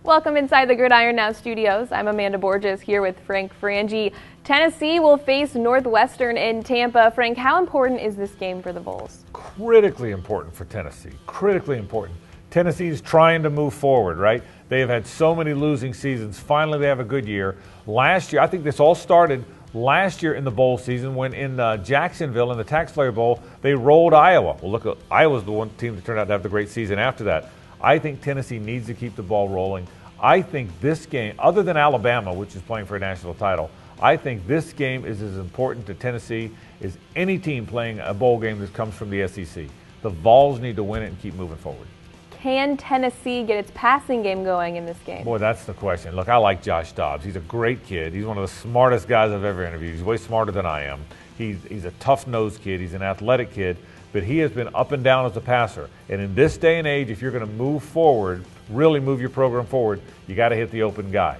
Welcome inside the Gridiron Now studios. I'm Amanda Borges here with Frank Frangie. Tennessee will face Northwestern in Tampa. Frank, how important is this game for the Vols? Critically important for Tennessee. Critically important. Tennessee's trying to move forward, right? They have had so many losing seasons. Finally, they have a good year. Last year, I think this all started last year in the bowl season when in Jacksonville in the Tax Slayer Bowl, they rolled Iowa. Well, look, Iowa's the one team that turned out to have the great season after that. I think Tennessee needs to keep the ball rolling. I think this game, other than Alabama, which is playing for a national title, I think this game is as important to Tennessee as any team playing a bowl game that comes from the SEC. The Vols need to win it and keep moving forward. Can Tennessee get its passing game going in this game? Boy, that's the question. Look, I like Josh Dobbs. He's a great kid. He's one of the smartest guys I've ever interviewed. He's way smarter than I am. He's a tough-nosed kid. He's an athletic kid. But he has been up and down as a passer. And in this day and age, if you're going to move forward, really move your program forward, you got to hit the open guy.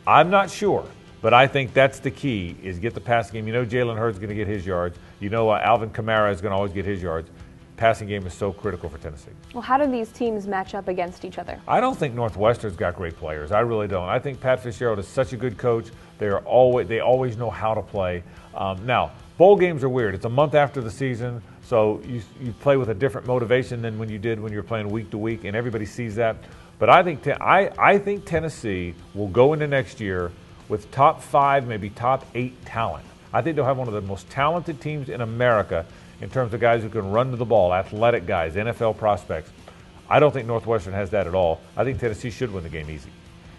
I'm not sure, but I think that's the key, is get the passing game. You know Jalen Hurd's going to get his yards. You know Alvin Kamara is going to always get his yards. Passing game is so critical for Tennessee. Well, how do these teams match up against each other? I don't think Northwestern's got great players. I really don't. I think Pat Fitzgerald is such a good coach. They always know how to play. Now, bowl games are weird. It's a month after the season, so you play with a different motivation than when you did when you were playing week to week, and everybody sees that. But I think Tennessee will go into next year with top 5, maybe top 8 talent. I think they'll have one of the most talented teams in America in terms of guys who can run to the ball, athletic guys, NFL prospects. I don't think Northwestern has that at all. I think Tennessee should win the game easy.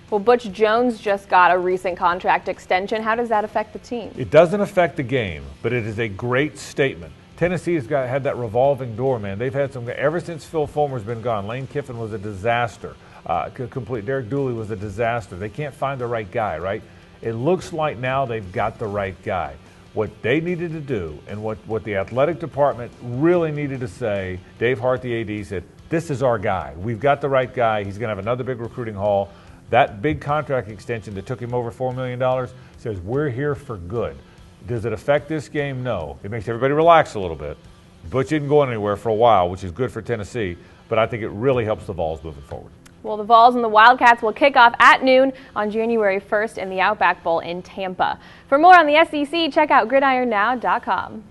Well, Butch Jones just got a recent contract extension. How does that affect the team? It doesn't affect the game, but it is a great statement. Tennessee has had that revolving door, man. They've had some, ever since Phil Fulmer's been gone. Lane Kiffin was a disaster. Derek Dooley was a disaster. They can't find the right guy, right? It looks like now they've got the right guy. What they needed to do, and what the athletic department really needed to say, Dave Hart, the AD, said, this is our guy. We've got the right guy. He's going to have another big recruiting haul. That big contract extension that took him over $4 million says we're here for good. Does it affect this game? No. It makes everybody relax a little bit. Butch isn't going anywhere for a while, which is good for Tennessee, but I think it really helps the Vols moving forward. Well, the Vols and the Wildcats will kick off at noon on January 1st in the Outback Bowl in Tampa. For more on the SEC, check out gridironnow.com.